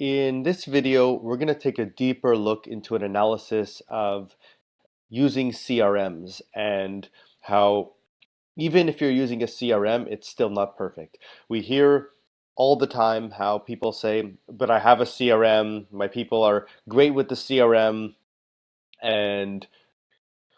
In this video, we're going to take a deeper look into an analysis of using CRMs and how even if you're using a CRM, it's still not perfect. We hear all the time how people say, but I have a CRM, my people are great with the CRM, and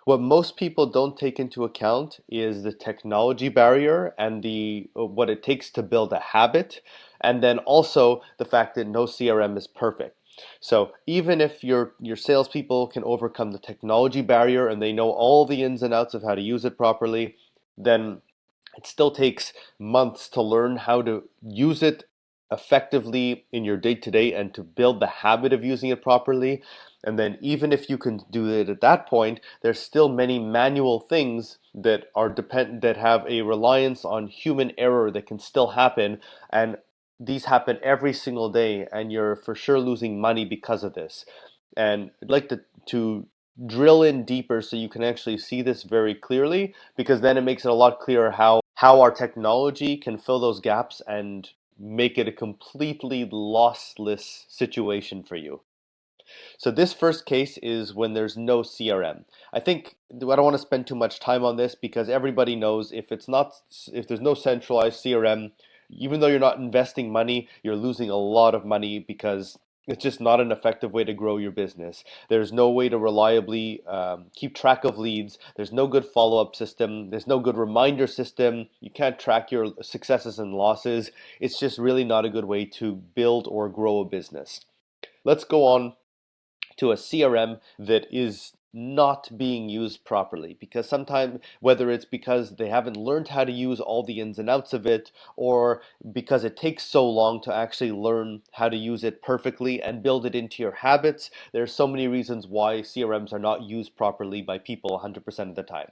what most people don't take into account is the technology barrier and the what it takes to build a habit, and then also the fact that no CRM is perfect. So even if your salespeople can overcome the technology barrier and they know all the ins and outs of how to use it properly, then it still takes months to learn how to use it effectively in your day to day and to build the habit of using it properly. And then even if you can do it at that point, there's still many manual things that are that have a reliance on human error that can still happen, and these happen every single day, and you're for sure losing money because of this. And I'd like to drill in deeper so you can actually see this very clearly, because then it makes it a lot clearer how our technology can fill those gaps and make it a completely lossless situation for you. So this first case is when there's no CRM. I think I don't want to spend too much time on this because everybody knows if there's no centralized CRM, even though you're not investing money, you're losing a lot of money because it's just not an effective way to grow your business. There's no way to reliably keep track of leads. There's no good follow-up system. There's no good reminder system. You can't track your successes and losses. It's just really not a good way to build or grow a business. Let's go on to a CRM that is not being used properly, because sometimes, whether it's because they haven't learned how to use all the ins and outs of it, or because it takes so long to actually learn how to use it perfectly and build it into your habits, there's so many reasons why CRMs are not used properly by people 100% of the time.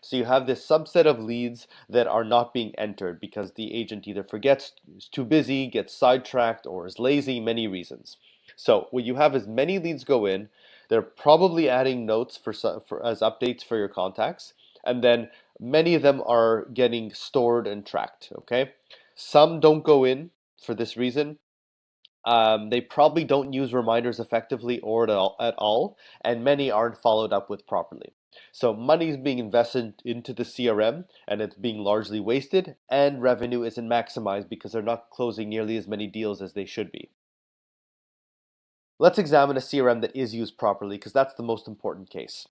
So you have this subset of leads that are not being entered because the agent either forgets, is too busy, gets sidetracked, or is lazy, many reasons. So what you have is many leads go in, they're probably adding notes as updates for your contacts, and then many of them are getting stored and tracked, okay? Some don't go in for this reason. They probably don't use reminders effectively or at all, and many aren't followed up with properly. So money is being invested into the CRM and it's being largely wasted, and revenue isn't maximized because they're not closing nearly as many deals as they should be. Let's examine a CRM that is used properly, because that's the most important case.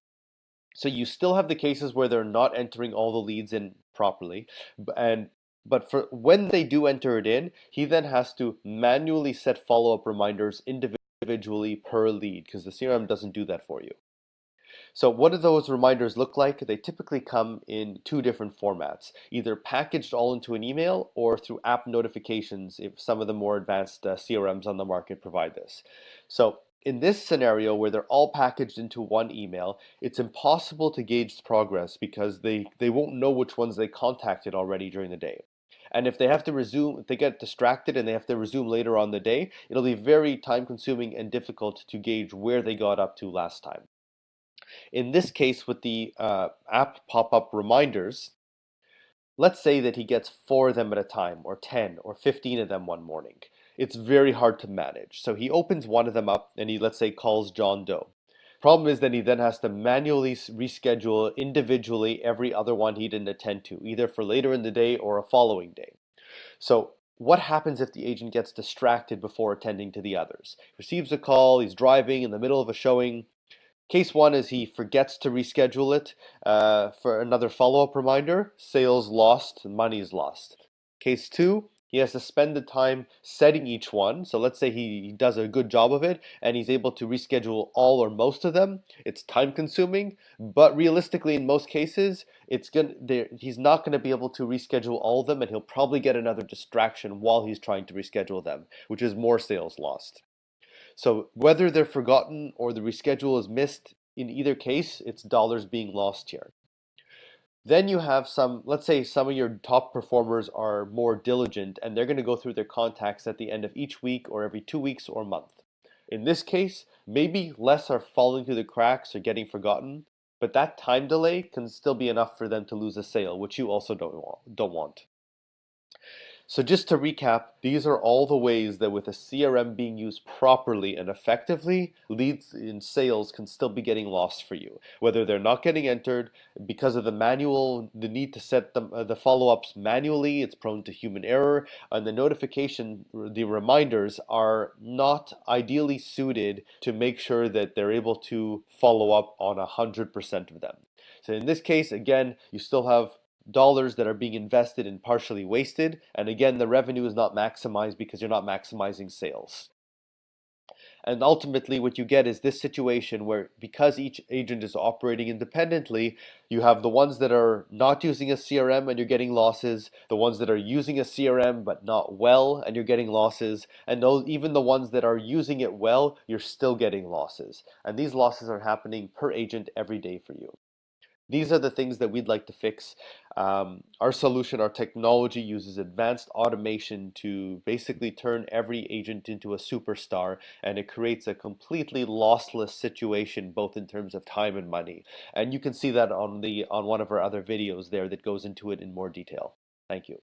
So you still have the cases where they're not entering all the leads in properly, and but for when they do enter it in, he then has to manually set follow-up reminders individually per lead, because the CRM doesn't do that for you. So what do those reminders look like? They typically come in two different formats, either packaged all into an email or through app notifications if some of the more advanced CRMs on the market provide this. So in this scenario where they're all packaged into one email, it's impossible to gauge progress because they won't know which ones they contacted already during the day. And if they have to resume, if they get distracted and they have to resume later on the day, it'll be very time consuming and difficult to gauge where they got up to last time. In this case, with the app pop-up reminders, let's say that he gets 4 of them at a time, or 10, or 15 of them one morning. It's very hard to manage. So he opens one of them up and he, let's say, calls John Doe. Problem is that he then has to manually reschedule individually every other one he didn't attend to, either for later in the day or a following day. So what happens if the agent gets distracted before attending to the others? He receives a call, he's driving in the middle of a showing. Case one is he forgets to reschedule it for another follow-up reminder. Sales lost, money is lost. Case two, he has to spend the time setting each one. So let's say he does a good job of it and he's able to reschedule all or most of them. It's time consuming, but realistically in most cases, he's not going to be able to reschedule all of them, and he'll probably get another distraction while he's trying to reschedule them, which is more sales lost. So whether they're forgotten or the reschedule is missed, in either case, it's dollars being lost here. Then you have let's say some of your top performers are more diligent and they're going to go through their contacts at the end of each week or every 2 weeks or month. In this case, maybe less are falling through the cracks or getting forgotten, but that time delay can still be enough for them to lose a sale, which you also don't want. So just to recap, these are all the ways that with a CRM being used properly and effectively, leads in sales can still be getting lost for you. Whether they're not getting entered because of the need to set the follow-ups manually, it's prone to human error, and the reminders are not ideally suited to make sure that they're able to follow up on 100% of them. So in this case, again, you still have dollars that are being invested and partially wasted. And again, the revenue is not maximized because you're not maximizing sales. And ultimately, what you get is this situation where, because each agent is operating independently, you have the ones that are not using a CRM and you're getting losses, the ones that are using a CRM but not well and you're getting losses, and even the ones that are using it well, you're still getting losses. And these losses are happening per agent every day for you. These are the things that we'd like to fix. Our solution, our technology uses advanced automation to basically turn every agent into a superstar, and it creates a completely lossless situation, both in terms of time and money. And you can see that on one of our other videos there that goes into it in more detail. Thank you.